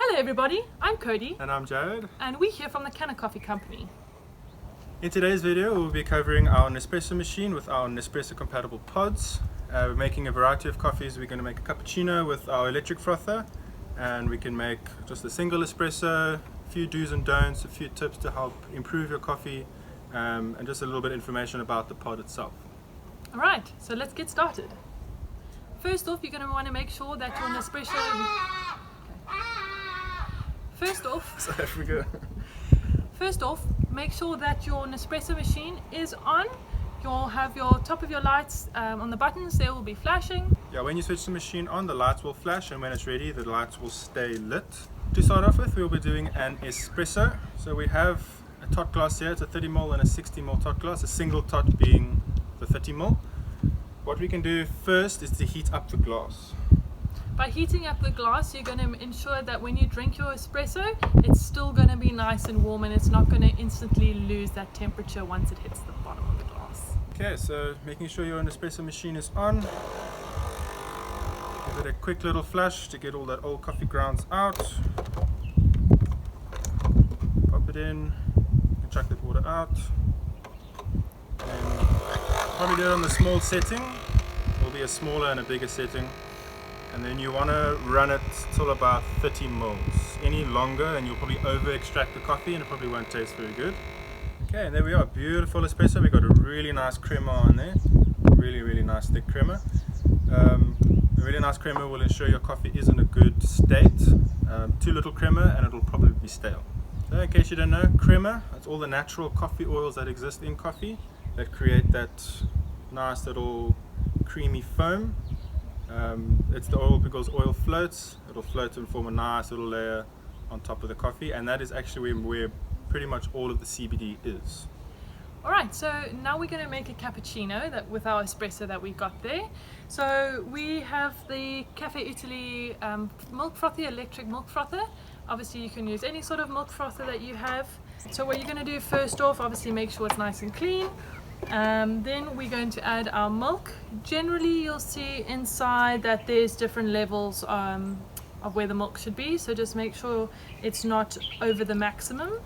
Hello everybody, I'm Cody. And I'm Jared. And we're here from the Canna Coffee company. In today's video we'll be covering our Nespresso machine with our Nespresso compatible pods. We're making a variety of coffees. We're going to make a cappuccino with our electric frother, and we can make just a single espresso, a few do's and don'ts, a few tips to help improve your coffee, and just a little bit of information about the pod itself. Alright, so let's get started. First off, you're going to want to make sure that your Nespresso... First off, make sure that your Nespresso machine is on. You'll have your top of your lights on the buttons, they will be flashing. Yeah, when you switch the machine on, the lights will flash, and when it's ready, the lights will stay lit. To start off with, we'll be doing an espresso. So we have a tot glass here. It's a 30ml and a 60ml tot glass, a single tot being the 30ml. What we can do first is to heat up the glass. By heating up the glass, you're going to ensure that when you drink your espresso, it's still going to be nice and warm, and it's not going to instantly lose that temperature once it hits the bottom of the glass. Okay, so making sure your Nespresso machine is on. Give it a quick little flash to get all that old coffee grounds out. Pop it in, you can chuck that water out. And probably do it on the small setting. There'll be a smaller and a bigger setting. And then you want to run it till about 30 mils. Any longer and you'll probably over extract the coffee and it probably won't taste very good. Okay, and there we are, beautiful espresso. We've got a really nice crema on there. Really nice thick crema. A really nice crema will ensure your coffee is in a good state. Too little crema and it'll probably be stale. So in case you don't know, crema, that's all the natural coffee oils that exist in coffee that create that nice little creamy foam. It's the oil because oil floats. It'll float and form a nice little layer on top of the coffee, and that is actually where pretty much all of the CBD is. Alright, so now we're going to make a cappuccino with our espresso that we got there. So we have the Cafe Italy milk frother, electric milk frother. Obviously you can use any sort of milk frother that you have. So what you're going to do first off, obviously make sure it's nice and clean. Then we're going to add our milk. Generally you'll see inside that there's different levels of where the milk should be, so just make sure it's not over the maximum.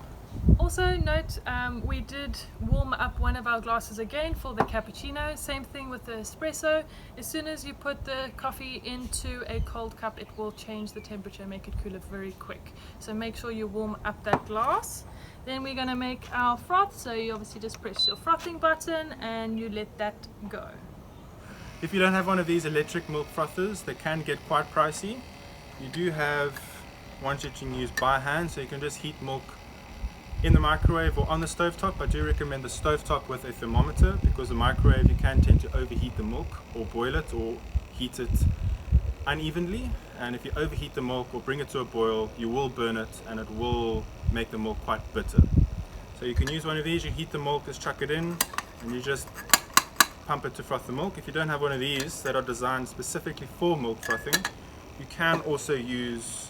Also note, we did warm up one of our glasses again for the cappuccino. Same thing with the espresso. As soon as you put the coffee into a cold cup, it will change the temperature and make it cooler very quick. So make sure you warm up that glass. Then we're going to make our froth, so you obviously just press your frothing button and you let that go. If you don't have one of these electric milk frothers, they can get quite pricey. You do have ones that you can use by hand, so you can just heat milk in the microwave or on the stovetop. I do recommend the stovetop with a thermometer, because the microwave you can tend to overheat the milk or boil it or heat it unevenly, and if you overheat the milk or bring it to a boil, you will burn it and it will make the milk quite bitter. So you can use one of these. You heat the milk, just chuck it in and you just pump it to froth the milk. If you don't have one of these that are designed specifically for milk frothing, you can also use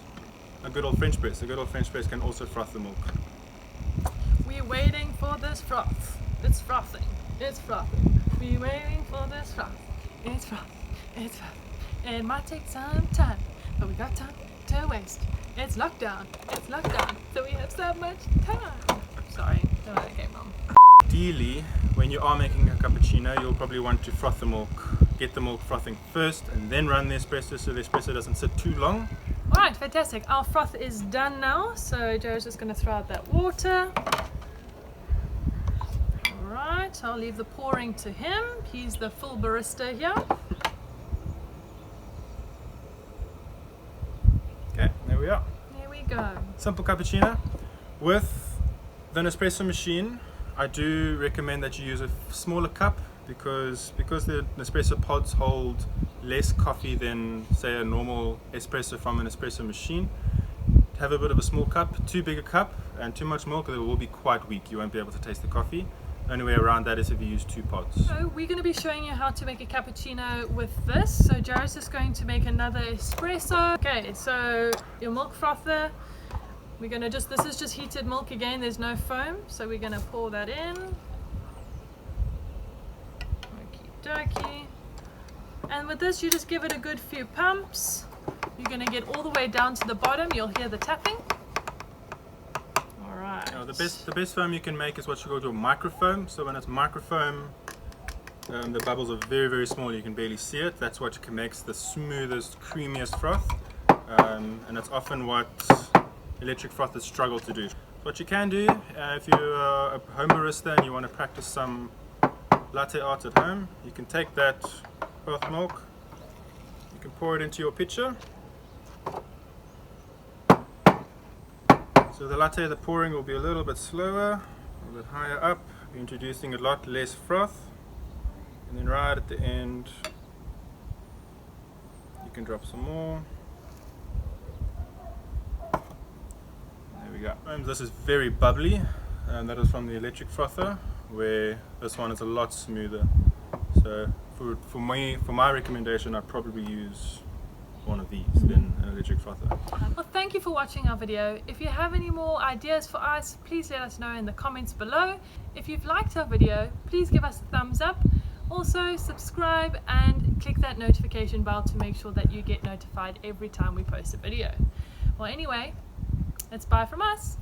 a good old French press. A good old French press can also froth the milk. We're waiting for this froth. It's frothing. It's frothing. We're waiting for this froth. It's frothing. It's frothing. It might take some time, but we got time to waste. It's lockdown. It's lockdown. So we have so much time. Sorry, don't know that came wrong. Ideally, when you are making a cappuccino, you'll probably want to froth the milk. Get the milk frothing first and then run the espresso so the espresso doesn't sit too long. Alright, fantastic. Our froth is done now. So Joe's just going to throw out that water. Alright, I'll leave the pouring to him. He's the full barista here. Okay, there we are. There we go. Simple cappuccino. With the Nespresso machine, I do recommend that you use a smaller cup, because the Nespresso pods hold less coffee than, say, a normal espresso from an espresso machine. Have a bit of a small cup. Too big a cup and too much milk, it will be quite weak. You won't be able to taste the coffee. The only way around that is if you use 2 pods. So we're going to be showing you how to make a cappuccino with this. So Jared's just going to make another espresso. Okay, so your milk frother, we're going to this is just heated milk again, there's no foam. So we're going to pour that in. Okie dokie. And with this, you just give it a good few pumps. You're going to get all the way down to the bottom. You'll hear the tapping. All right. The best foam you can make is what you call your microfoam. So when it's microfoam, the bubbles are very, very small. You can barely see it. That's what makes the smoothest, creamiest froth. And it's often what electric frothers struggle to do. What you can do, if you're a home barista and you want to practice some latte art at home, you can take that froth milk, you can pour it into your pitcher. So the latte, the pouring will be a little bit slower, a little bit higher up. You're introducing a lot less froth. And then right at the end, you can drop some more. There we go. This is very bubbly, and that is from the electric frother, where this one is a lot smoother. So for my recommendation, I'd probably use one of these than an electric frother. Well, thank you for watching our video. If you have any more ideas for us, please let us know in the comments below. If you've liked our video, please give us a thumbs up. Also subscribe and click that notification bell to make sure that you get notified every time we post a video. Well, anyway, it's bye from us.